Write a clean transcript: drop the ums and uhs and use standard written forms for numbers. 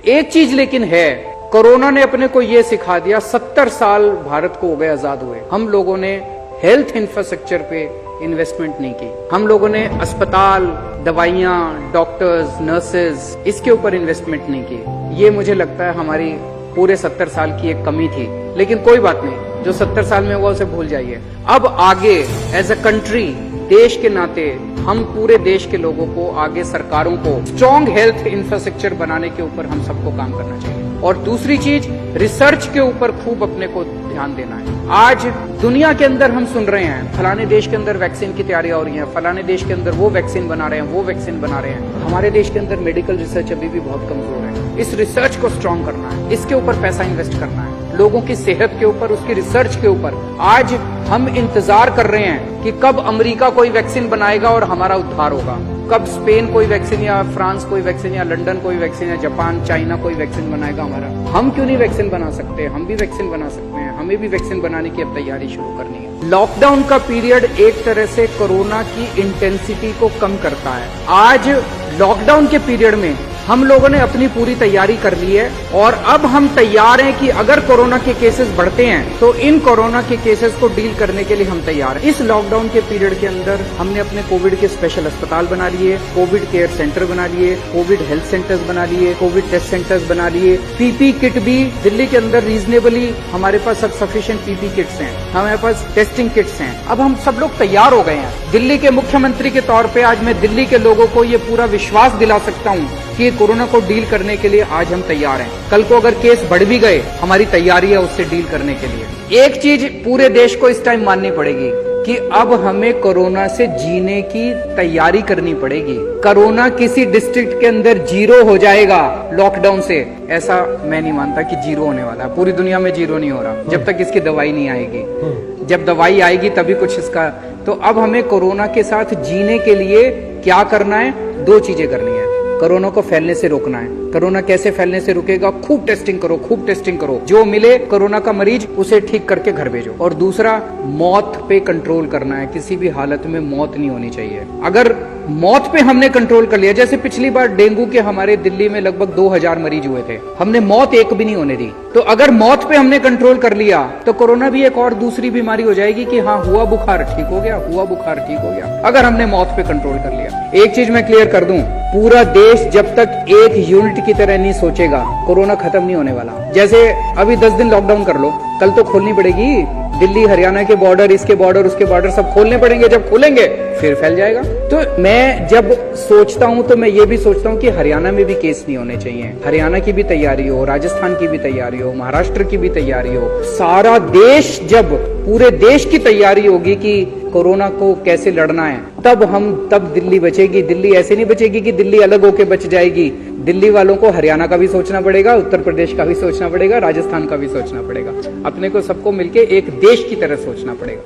एक चीज लेकिन है, कोरोना ने अपने को ये सिखा दिया, 70 साल भारत को हो गए आजाद हुए, हम लोगों ने हेल्थ इंफ्रास्ट्रक्चर पे इन्वेस्टमेंट नहीं की, हम लोगों ने अस्पताल, दवाइयां, डॉक्टर्स, नर्सेज, इसके ऊपर इन्वेस्टमेंट नहीं की। ये मुझे लगता है हमारी पूरे 70 साल की एक कमी थी, लेकिन कोई बात नहीं, जो 70 साल में हुआ उसे भूल जाइए। अब आगे एज अ कंट्री, देश के नाते हम पूरे देश के लोगों को, आगे सरकारों को स्ट्रॉन्ग हेल्थ इंफ्रास्ट्रक्चर बनाने के ऊपर हम सबको काम करना चाहिए। और दूसरी चीज, रिसर्च के ऊपर खूब अपने को ध्यान देना है। आज दुनिया के अंदर हम सुन रहे हैं फलाने देश के अंदर वैक्सीन की तैयारियां हो रही हैं, फलाने देश के अंदर वो वैक्सीन बना रहे हैं, वो वैक्सीन बना रहे हैं। हमारे देश के अंदर मेडिकल रिसर्च अभी भी बहुत कमजोर है। इस रिसर्च को स्ट्रॉन्ग करना है, इसके ऊपर पैसा इन्वेस्ट करना है, लोगों की सेहत के ऊपर, उसकी रिसर्च के ऊपर। आज हम इंतजार कर रहे हैं कि कब अमेरिका कोई वैक्सीन बनाएगा और हमारा उद्धार होगा, कब स्पेन कोई वैक्सीन या फ्रांस कोई वैक्सीन या लंदन कोई वैक्सीन या जापान, चाइना कोई वैक्सीन बनाएगा हमारा। हम क्यों नहीं वैक्सीन बना सकते? हम भी वैक्सीन बना सकते हैं, हमें भी वैक्सीन बनाने की अब तैयारी शुरू करनी है। लॉकडाउन का पीरियड एक तरह से कोरोना की इंटेंसिटी को कम करता है। आज लॉकडाउन के पीरियड में हम लोगों ने अपनी पूरी तैयारी कर ली है और अब हम तैयार हैं कि अगर कोरोना के केसेस बढ़ते हैं तो इन कोरोना के केसेस को डील करने के लिए हम तैयार हैं। इस लॉकडाउन के पीरियड के अंदर हमने अपने कोविड के स्पेशल अस्पताल बना लिए, कोविड केयर सेंटर बना लिए, कोविड हेल्थ सेंटर्स बना लिए, कोविड टेस्ट सेंटर्स बना लिए। पीपी किट भी दिल्ली के अंदर रीजनेबली हमारे पास सब सफिशिएंट पीपी किट्स हैं, हमारे पास टेस्टिंग किट्स हैं। अब हम सब लोग तैयार हो गए हैं। दिल्ली के मुख्यमंत्री के तौर पर आज मैं दिल्ली के लोगों को ये पूरा विश्वास दिला सकता हूँ कि कोरोना को डील करने के लिए आज हम तैयार हैं। कल को अगर केस बढ़ भी गए, हमारी तैयारी है उससे डील करने के लिए। एक चीज पूरे देश को इस टाइम माननी पड़ेगी कि अब हमें कोरोना से जीने की तैयारी करनी पड़ेगी। कोरोना किसी डिस्ट्रिक्ट के अंदर जीरो हो जाएगा लॉकडाउन से, ऐसा मैं नहीं मानता कि जीरो होने वाला है। पूरी दुनिया में जीरो नहीं हो रहा जब तक इसकी दवाई नहीं आएगी। जब दवाई आएगी तभी कुछ इसका। तो अब हमें कोरोना के साथ जीने के लिए क्या करना है? 2 चीजें करनी है। कोरोना को फैलने से रोकना है। कोरोना कैसे फैलने से रुकेगा? खूब टेस्टिंग करो, खूब टेस्टिंग करो। जो मिले कोरोना का मरीज उसे ठीक करके घर भेजो। और दूसरा, मौत पे कंट्रोल करना है। किसी भी हालत में मौत नहीं होनी चाहिए। अगर मौत पे हमने कंट्रोल कर लिया, जैसे पिछली बार डेंगू के हमारे दिल्ली में लगभग 2000 मरीज हुए थे, हमने मौत एक भी नहीं होने दी। तो अगर मौत पे हमने कंट्रोल कर लिया तो कोरोना भी एक और दूसरी बीमारी हो जाएगी कि हाँ, हुआ बुखार ठीक हो गया, हुआ बुखार ठीक हो गया, अगर हमने मौत पे कंट्रोल कर लिया। एक चीज मैं क्लियर कर दूं, पूरा देश जब तक एक यूनिट की तरह नहीं सोचेगा, कोरोना खत्म नहीं होने वाला। जैसे अभी 10 दिन लॉकडाउन कर लो, कल तो खोलनी पड़ेगी। दिल्ली हरियाणा के बॉर्डर, इसके बॉर्डर, उसके बॉर्डर सब खोलने पड़ेंगे। जब खोलेंगे फिर फैल जाएगा। तो मैं जब सोचता हूं तो मैं ये भी सोचता हूं कि हरियाणा में भी केस नहीं होने चाहिए। हरियाणा की भी तैयारी हो, राजस्थान की भी तैयारी हो, महाराष्ट्र की भी तैयारी हो। सारा देश, जब पूरे देश की तैयारी होगी कि कोरोना को कैसे लड़ना है, तब दिल्ली बचेगी। दिल्ली ऐसे नहीं बचेगी कि दिल्ली अलग होके बच जाएगी। दिल्ली वालों को हरियाणा का भी सोचना पड़ेगा, उत्तर प्रदेश का भी सोचना पड़ेगा, राजस्थान का भी सोचना पड़ेगा। अपने को सबको मिलके एक देश की तरह सोचना पड़ेगा।